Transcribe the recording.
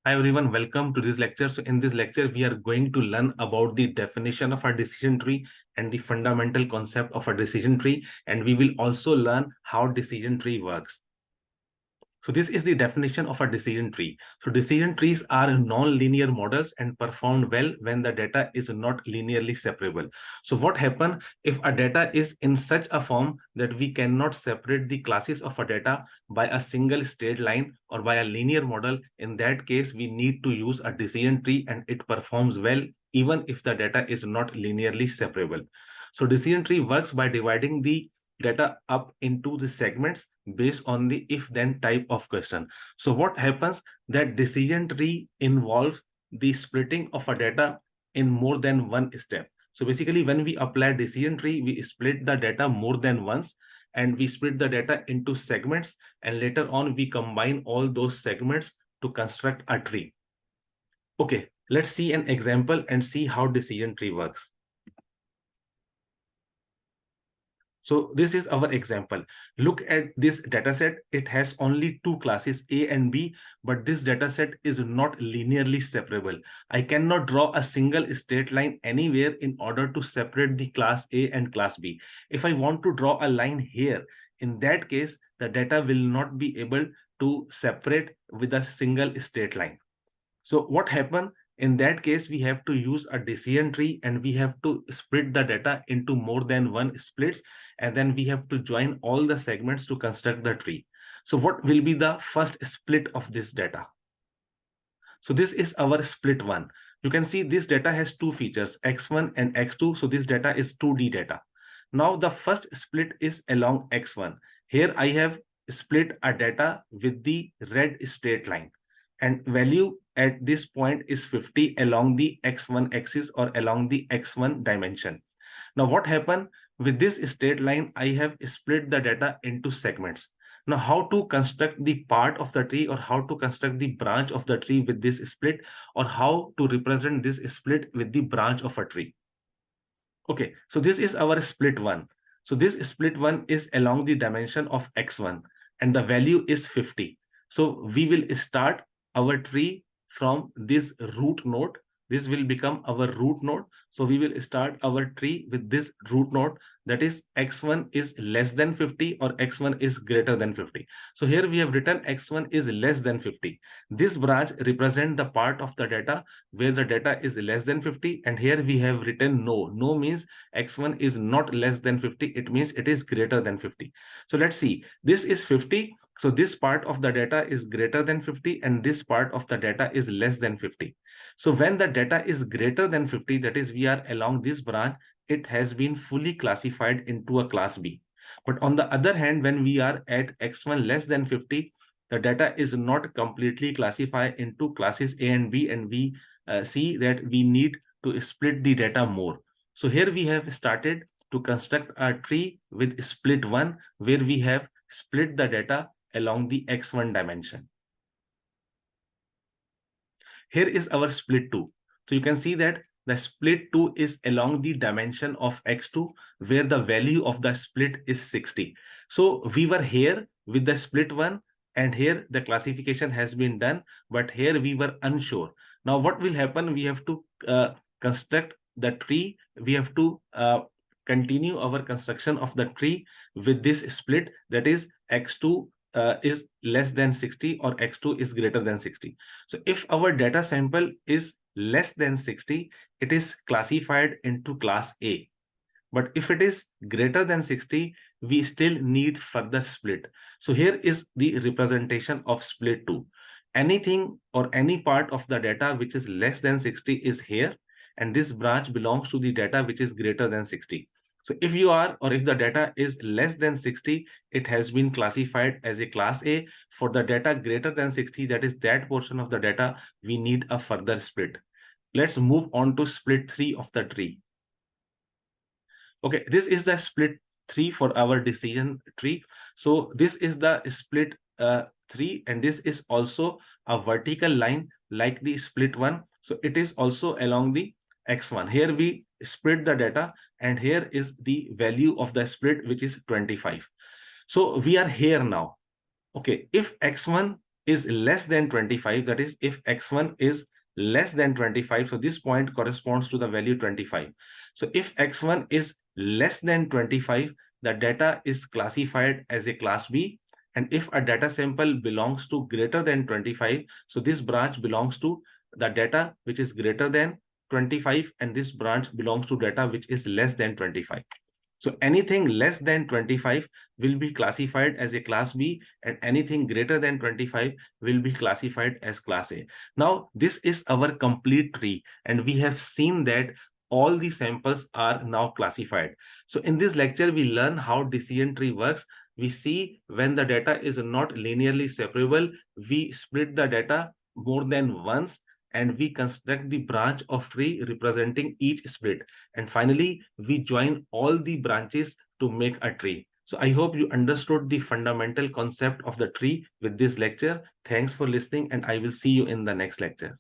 Hi everyone, welcome to this lecture. So in this lecture, we are going to learn about the definition of a decision tree and the fundamental concept of a decision tree. And we will also learn how decision tree works. So this is the definition of a decision tree. So decision trees are non-linear models and perform well when the data is not linearly separable. So what happens if a data is in such a form that we cannot separate the classes of a data by a single straight line or by a linear model? In that case, we need to use a decision tree and it performs well even if the data is not linearly separable. So decision tree works by dividing the data up into the segments based on the if-then type of question. So what happens that decision tree involves the splitting of a data in more than one step. So basically, when we apply decision tree, we split the data more than once and we split the data into segments, and later on we combine all those segments to construct a tree. Okay, let's see an example and see how decision tree works. So this is our example. Look at this data set. It has only two classes, A and B, but this data set is not linearly separable. I cannot draw a single straight line anywhere in order to separate the class A and class B. If I want to draw a line here, in that case, the data will not be able to separate with a single straight line. So what happened? In that case, we have to use a decision tree and we have to split the data into more than one splits, and then we have to join all the segments to construct the tree. So what will be the first split of this data? So this is our split one. You can see this data has two features, x1 and x2. So this data is 2D data. Now the first split is along x1. Here I have split a data with the red straight line, and value at this point is 50 along the x1 axis or along the x1 dimension. Now what happened with this straight line? I have split the data into segments. Now how to construct the part of the tree or how to construct the branch of the tree with this split, or how to represent this split with the branch of a tree? Okay, so this is our split one. So this split one is along the dimension of x1 and the value is 50. So we will start our tree from this root node. This will become our root node. So we will start our tree with this root node, that is x1 is less than 50 or x1 is greater than 50. So here we have written x1 is less than 50. This branch represents the part of the data where the data is less than 50, and here we have written no. No means x1 is not less than 50, it means it is greater than 50. So let's see, this is 50. So this part of the data is greater than 50 and this part of the data is less than 50. So when the data is greater than 50, that is we are along this branch, it has been fully classified into a class B. But on the other hand, when we are at x1 less than 50, the data is not completely classified into classes A and B, and we see that we need to split the data more. So here we have started to construct a tree with split one, where we have split the data along the x1 dimension. Here is our split 2. So you can see that the split 2 is along the dimension of x2, where the value of the split is 60. So we were here with the split 1, and here the classification has been done, but here we were unsure. Now what will happen? We have to construct the tree. We have to continue our construction of the tree with this split, that is x2 is less than 60 or x2 is greater than 60. So if our data sample is less than 60, it is classified into class A. But if it is greater than 60, we still need further split. So here is the representation of split 2. Anything or any part of the data which is less than 60 is here, and this branch belongs to the data which is greater than 60. So if you are, or if the data is less than 60, it has been classified as a class A. For the data greater than 60, that is that portion of the data, we need a further split. Let's move on to split 3 of the tree. Okay, this is the split 3 for our decision tree. So this is the split 3, and this is also a vertical line like the split 1. So it is also along the x1. Here we split the data, and here is the value of the split, which is 25. So we are here now. Okay, if x1 is less than 25, that is if x1 is less than 25, so this point corresponds to the value 25. So if x1 is less than 25, the data is classified as a class B. And if a data sample belongs to greater than 25, so this branch belongs to the data which is greater than 25, and this branch belongs to data which is less than 25. So anything less than 25 will be classified as a class B, and anything greater than 25 will be classified as class A. Now, this is our complete tree, and we have seen that all the samples are now classified. So in this lecture, we learn how decision tree works. We see when the data is not linearly separable, we split the data more than once, and we construct the branch of tree representing each split. And finally, we join all the branches to make a tree. So I hope you understood the fundamental concept of the tree with this lecture. Thanks for listening, and I will see you in the next lecture.